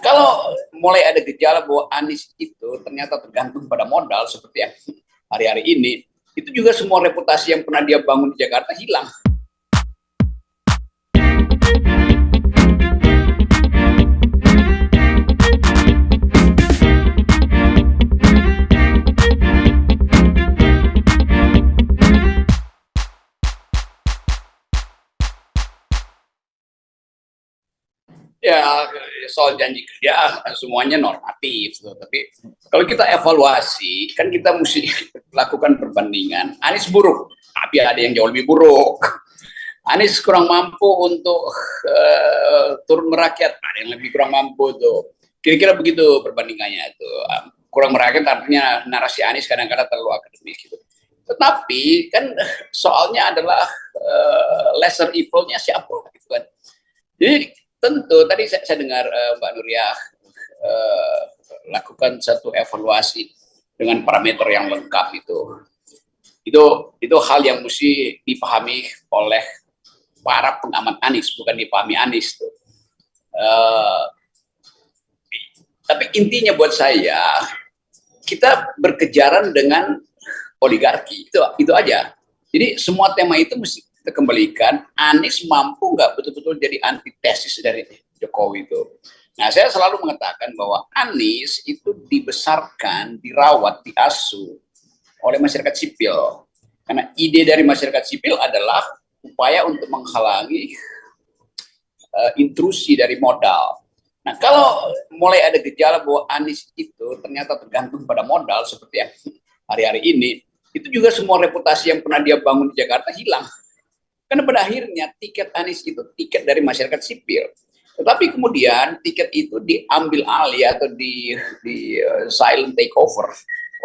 kalau mulai ada gejala bahwa Anies itu ternyata tergantung pada modal seperti yang hari-hari ini, itu juga semua reputasi yang pernah dia bangun di Jakarta hilang. Ya, soal janji kerja semuanya normatif, tapi kalau kita evaluasi kan kita mesti lakukan perbandingan. Anies buruk, tapi ada yang jauh lebih buruk. Anies kurang mampu untuk turun merakyat, ada yang lebih kurang mampu tuh. Kira-kira begitu perbandingannya itu. Kurang merakyat artinya narasi Anies kadang-kadang terlalu akademis gitu. Tetapi kan soalnya adalah lesser evil-nya siapa gitu kan. Jadi tentu tadi saya dengar Mbak Nuria lakukan satu evaluasi dengan parameter yang lengkap itu hal yang mesti dipahami oleh para pengamat Anies, bukan dipahami Anies tuh. Tapi intinya buat saya kita berkejaran dengan oligarki itu aja. Jadi semua tema itu mesti kita kembalikan, Anies mampu nggak betul-betul jadi antitesis dari Jokowi itu. Nah, saya selalu mengatakan bahwa Anies itu dibesarkan, dirawat, diasuh oleh masyarakat sipil. Karena ide dari masyarakat sipil adalah upaya untuk menghalangi intrusi dari modal. Nah, kalau mulai ada gejala bahwa Anies itu ternyata tergantung pada modal seperti yang hari-hari ini, itu juga semua reputasi yang pernah dia bangun di Jakarta hilang. Karena pada akhirnya tiket Anies itu tiket dari masyarakat sipil. Tetapi kemudian tiket itu diambil alih atau di silent takeover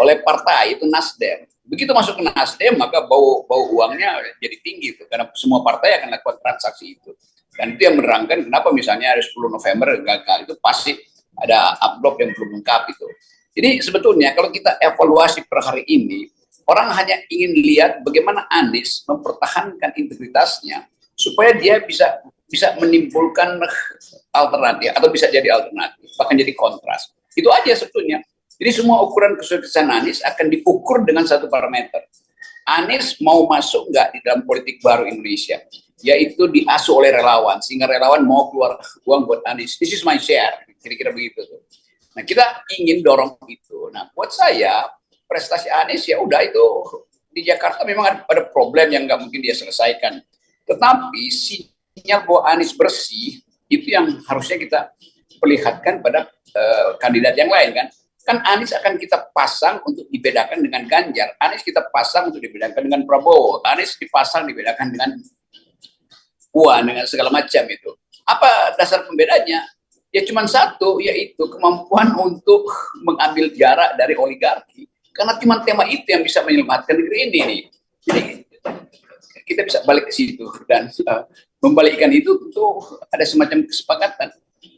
oleh partai itu Nasdem. Begitu masuk ke Nasdem maka bau uangnya jadi tinggi itu karena semua partai akan lakukan transaksi itu. Dan itu yang menerangkan kenapa misalnya hari 10 November gagal itu pasti ada upload yang belum lengkap itu. Jadi sebetulnya kalau kita evaluasi per hari ini, orang hanya ingin lihat bagaimana Anies mempertahankan integritasnya supaya dia bisa menimbulkan alternatif atau bisa jadi alternatif, bahkan jadi kontras. Itu aja sebetulnya. Jadi semua ukuran kesuksesan Anies akan diukur dengan satu parameter. Anies mau masuk nggak di dalam politik baru Indonesia, yaitu diasuh oleh relawan, sehingga relawan mau keluar uang buat Anies. This is my share, kira-kira begitu tuh. Nah, kita ingin dorong itu. Nah, buat saya prestasi Anies ya udah itu di Jakarta memang ada problem yang nggak mungkin dia selesaikan. Tetapi sinyal bahwa Anies bersih itu yang harusnya kita perlihatkan pada kandidat yang lain kan. Kan Anies akan kita pasang untuk dibedakan dengan Ganjar. Anies kita pasang untuk dibedakan dengan Prabowo. Anies dipasang dibedakan dengan Puan dengan segala macam itu. Apa dasar pembedanya? Ya cuma satu, yaitu kemampuan untuk mengambil jarak dari oligarki. Karena cuma tema itu yang bisa menyelamatkan negeri ini nih. Jadi kita bisa balik ke situ dan membalikkan itu tentu ada semacam kesepakatan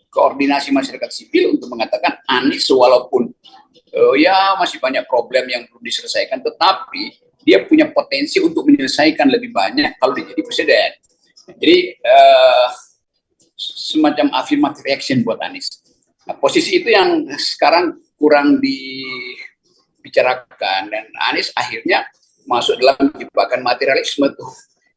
koordinasi masyarakat sipil untuk mengatakan Anies walaupun ya masih banyak problem yang perlu diselesaikan, tetapi dia punya potensi untuk menyelesaikan lebih banyak kalau dia jadi presiden. Jadi semacam affirmative action buat Anies. Nah, posisi itu yang sekarang kurang dibicarakan dan Anies akhirnya masuk dalam jebakan materialisme tuh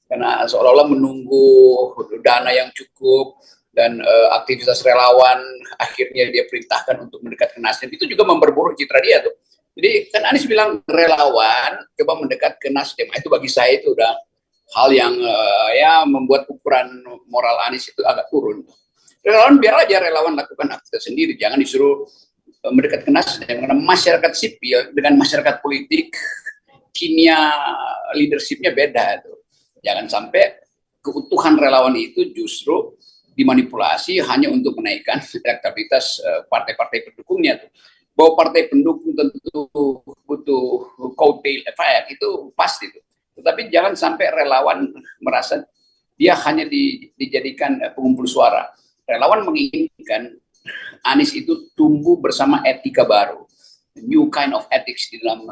karena seolah-olah menunggu dana yang cukup dan aktivitas relawan akhirnya dia perintahkan untuk mendekat ke Nasdem itu juga memperburuk citra dia tuh. Jadi kan Anies bilang relawan coba mendekat ke Nasdem, itu bagi saya itu udah hal yang ya membuat ukuran moral Anies itu agak turun. Relawan biar aja relawan lakukan aktivitas sendiri, jangan disuruh mendekat ke Nasdem karena masyarakat sipil dengan masyarakat politik kimia leadershipnya beda tuh. Jangan sampai keutuhan relawan itu justru dimanipulasi hanya untuk menaikkan elektabilitas partai-partai pendukungnya tuh. Bahwa partai pendukung tentu butuh coattail effect itu pasti tuh. Tetapi jangan sampai relawan merasa dia hanya dijadikan pengumpul suara. Relawan menginginkan Anies itu tumbuh bersama etika baru, new kind of ethics di dalam